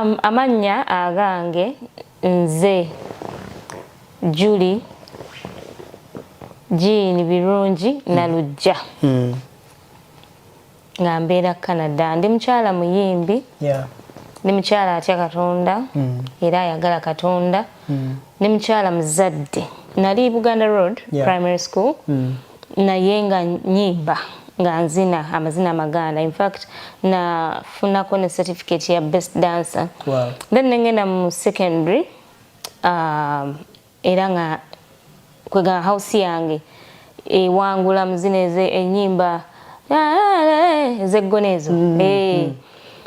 Amannya agange nze Julie Jean birungi nalujja. Nga mbeera Canada. Ndi mukyala muyimbi. Ndi mukyala atya Katonda. Era ayagala Katonda. Ndi mukyala muzadde. Nali Uganda Road Primary School. Naye nga nyimba. Nga nzina amazina amaganda. In fact, nafunako ne certificate ya best dancer. Then nengenda mu secondary. Era nga kwega house yange wangula mzineze enyimba zeggonezo.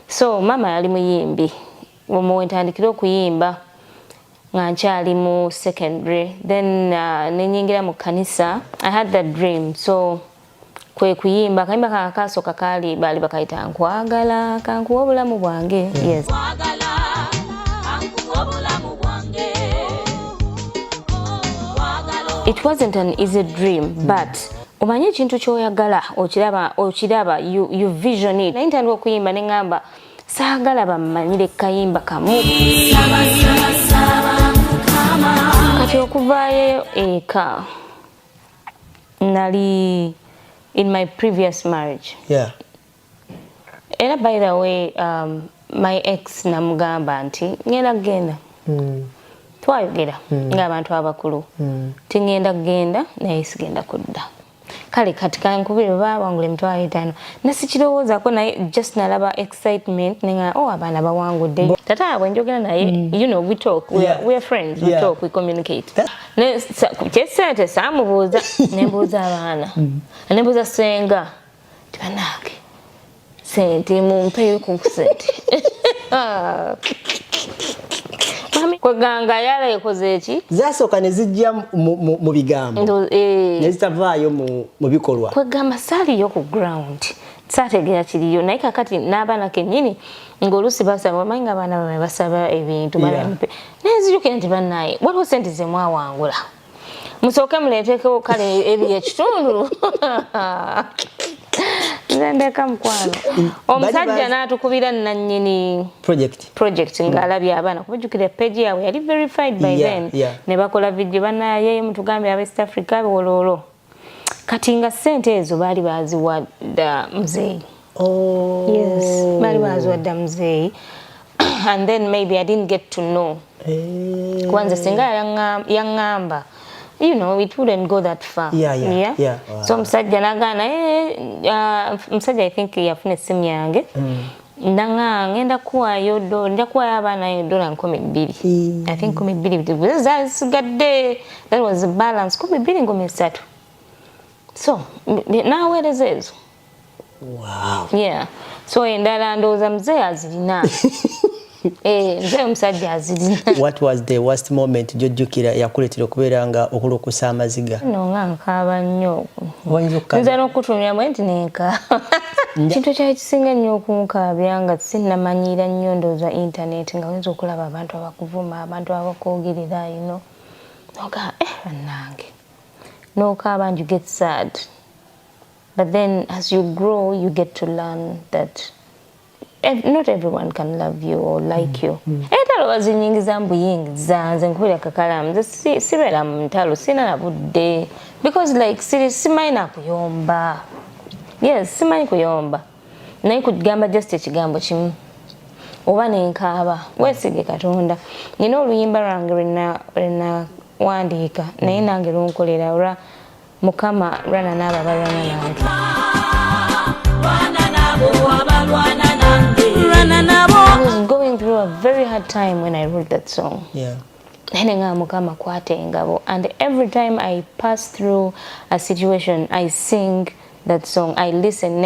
So mama yali muyimbi. Ntandikira okuyimba nga nkyali mu secondary. Then nenyingira mu kanisa. I had that dream. So kwe kuyimba kayimba kakasooka kali bali bakayita nkwagala kankuwa obulamu bwange. Yes. It wasn't an easy dream, but omanye ekintu kyoyagala okiraba you vision it. Naye ntandika okuyimba ne ngamba saagala bammanyire kayimba kamu. Kati okuvaayo eka nali in my previous marriage. Era by the way, my ex namugamba nti ngenda kugenda. Twayogera ng'abantu abakulu. Tingenda kugenda naye sigenda kudda. Kale kati kankubire bawangule emitwalo 5. Nasikirowoozaako naye just nalaba excitement nenga abaana bawangudde. Tata bwenjogera naye, you know, we talk, we are friends, we talk, we communicate. Kyesente saamubuuza nembuuza abaana. Nembuuza senga tibanange sente mumpeyo ku sente. Kweganga yala yakoze eki zasooka ne zijja mu bigambo ne zitavaayo mu bikolwa. Kwegamba saaliyo ku ground saategeera kiriyo naye kakati n'abaana kennyini ng'oluusi basaba omanyi nga abaana bamwe basaba ebintu nezijukira nti bannaye waliwo sente ze mwawangula musooke muleetekeo kale ebiri ekitundu. Ndeka mukwano omusajja n'atukubira nannyini project ng'alabye abaana kubajjukira page yaabwe yali verified by then ne bakola video bannaye mutugambye aba East Africa wololo kati nga ssente ezo baali baziwadda muzeeyi. Yes, baali baziwadda muzeeyi and then maybe I didn't get to know. Kwanza singa yaŋŋamba, you know, it wouldn't go that far. Wow. So musajja nagana musajja I think yafuna essimu yange. Nanga ngenda kuwayo abaana $200. I think $200 zasigadde. That was the balance. $200. So naweereza ezo. Wow. Yeah. So endala ndowooza muzeeyi azirina. Nze omusajja azirina. What was the worst moment jojjukira yakuleetera okubeera nga okulokusa amaziga? Nga nkaaba nnyo. Nze n'okutumira bwe nti nenkaaba. Kintu kyali kisinga nnyo okunkaabya nga sinnamanyiira nnyo ndowooza internet nga oyinza okulaba abantu abakuvuma, abantu abakwogerera, you know. Noga bannange. N'okaaba and you get sad. But then as you grow, you get to learn that not everyone can love you or like you. Entalo bazinyingiza mbuyingiza nze nkubira kakalamu sibeera mu ntalo sina na budde because like simanyi nakuyomba. Yes, simanyi kuyomba naye kugamba just ekigambo kimu oba nenkaaba weesige Katonda. Nina oluyimba lwange lwena wandiika naye nange lunkolera olwa Mukama lwana n'abo abalwana nange. I was going through a very hard time when I wrote that song. And every time I pass through a situation, I sing that song. I listen.